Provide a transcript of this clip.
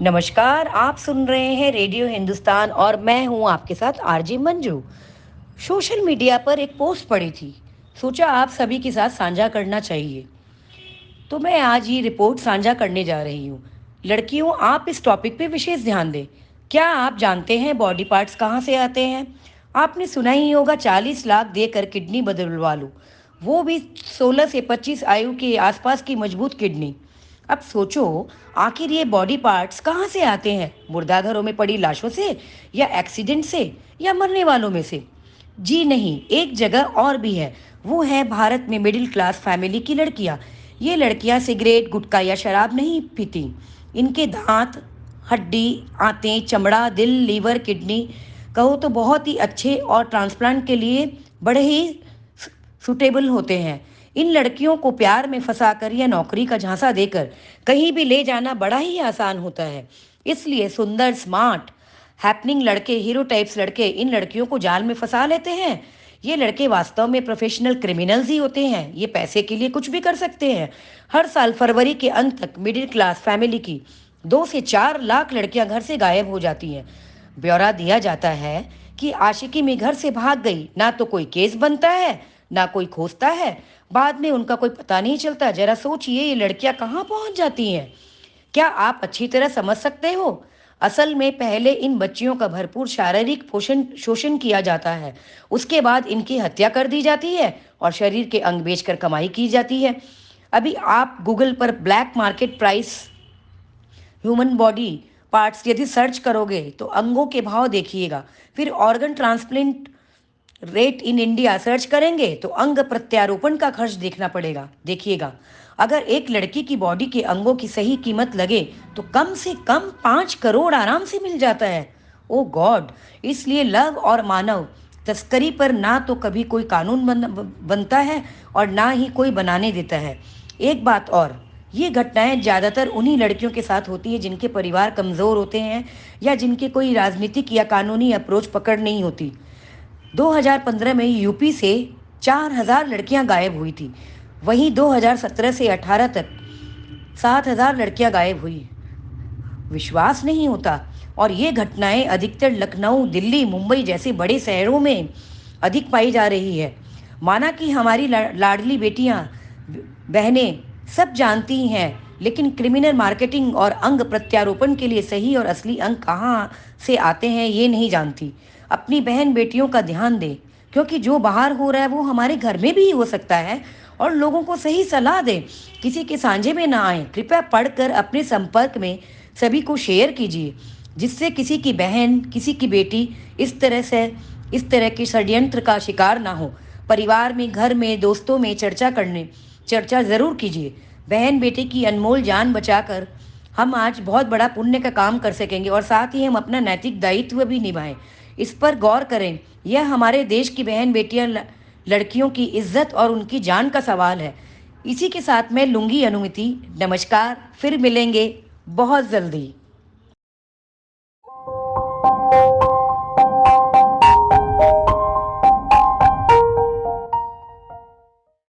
नमस्कार, आप सुन रहे हैं रेडियो हिंदुस्तान और मैं हूं आपके साथ आरजे मंजू। सोशल मीडिया पर एक पोस्ट पड़ी थी, सोचा आप सभी के साथ साझा करना चाहिए। तो मैं आज ये रिपोर्ट साझा करने जा रही हूँ। लड़कियों, आप इस टॉपिक पे विशेष ध्यान दें। क्या आप जानते हैं बॉडी पार्ट्स कहाँ से आते हैं? आपने सुना ही होगा 40 लाख देकर किडनी बदलवा लो, वो भी 16 से 25 आयु के आसपास की मजबूत किडनी। अब सोचो, आखिर ये बॉडी पार्ट्स कहाँ से आते हैं? मुर्दाघरों में पड़ी लाशों से, या एक्सीडेंट से, या मरने वालों में से? जी नहीं, एक जगह और भी है। वो है भारत में मिडिल क्लास फैमिली की लड़कियां। ये लड़कियां सिगरेट, गुटखा या शराब नहीं पीती। इनके दांत, हड्डी, आंतें, चमड़ा, दिल, लीवर, किडनी कहो तो बहुत ही अच्छे और ट्रांसप्लांट के लिए बड़े ही सुटेबल होते हैं। इन लड़कियों को प्यार में फंसाकर या नौकरी का झांसा देकर कहीं भी ले जाना बड़ा ही आसान होता है। इसलिए सुंदर, स्मार्ट, हैपनिंग लड़के, हीरो टाइप्स लड़के इन लड़कियों को जाल में फंसा लेते हैं। ये लड़के वास्तव में प्रोफेशनल क्रिमिनल्स ही होते हैं। ये पैसे के लिए कुछ भी कर सकते हैं। हर साल फरवरी के अंत तक मिडिल क्लास फैमिली की 2 से 4 लाख लड़कियां घर से गायब हो जाती हैं। ब्यौरा दिया जाता है कि आशिकी में घर से भाग गई, ना तो कोई केस बनता है, ना कोई खोजता है। बाद में उनका कोई पता नहीं चलता। जरा सोचिए, ये लड़कियां कहाँ पहुंच जाती हैं। क्या आप अच्छी तरह समझ सकते हो? असल में पहले इन बच्चियों का भरपूर शारीरिक पोषण शोषण किया जाता है। उसके बाद इनकी हत्या कर दी जाती है और शरीर के अंग बेचकर कमाई की जाती है। अभी आप गूगल पर black market price human body parts यदि सर्च करोगे तो अंगों के भाव देखिएगा। फिर organ transplant rate in India search करेंगे तो अंग प्रत्यारोपण का खर्च देखना पड़ेगा। देखिएगा, अगर एक लड़की की बॉडी के अंगों की सही कीमत लगे तो कम से कम 5 करोड़ आराम से मिल जाता है। ओ गॉड! इसलिए लव और मानव तस्करी पर ना तो कभी कोई कानून बनता है और ना ही कोई बनाने देता है। एक बात और, ये घटनाएं ज़्यादातर उन्हीं लड़कियों के साथ होती है जिनके परिवार कमज़ोर होते हैं या जिनके कोई राजनीतिक या कानूनी अप्रोच पकड़ नहीं होती। 2015 में यूपी से 4,000 लड़कियां गायब हुई थी। वहीं 2017 से 18 तक 7,000 लड़कियां गायब हुई। विश्वास नहीं होता। और ये घटनाएं अधिकतर लखनऊ, दिल्ली, मुंबई जैसे बड़े शहरों में अधिक पाई जा रही है। माना कि हमारी लाडली बेटियां, बहनें सब जानती हैं, लेकिन क्रिमिनल मार्केटिंग और अंग प्रत्यारोपण के लिए सही और असली अंग कहाँ से आते हैं ये नहीं जानती। अपनी बहन बेटियों का ध्यान दें, क्योंकि जो बाहर हो रहा है वो हमारे घर में भी हो सकता है। और लोगों को सही सलाह दें, किसी के सांझे में ना आए। कृपया पढ़कर अपने संपर्क में सभी को शेयर कीजिए, जिससे किसी की बहन, किसी की बेटी इस तरह के षड्यंत्र का शिकार ना हो। परिवार में, घर में, दोस्तों में चर्चा ज़रूर कीजिए। बहन बेटी की अनमोल जान बचाकर हम आज बहुत बड़ा पुण्य का काम कर सकेंगे और साथ ही हम अपना नैतिक दायित्व भी निभाएं। इस पर गौर करें। यह हमारे देश की बहन बेटियां, लड़कियों की इज्जत और उनकी जान का सवाल है। इसी के साथ मैं लूंगी अनुमति। नमस्कार, फिर मिलेंगे बहुत जल्दी।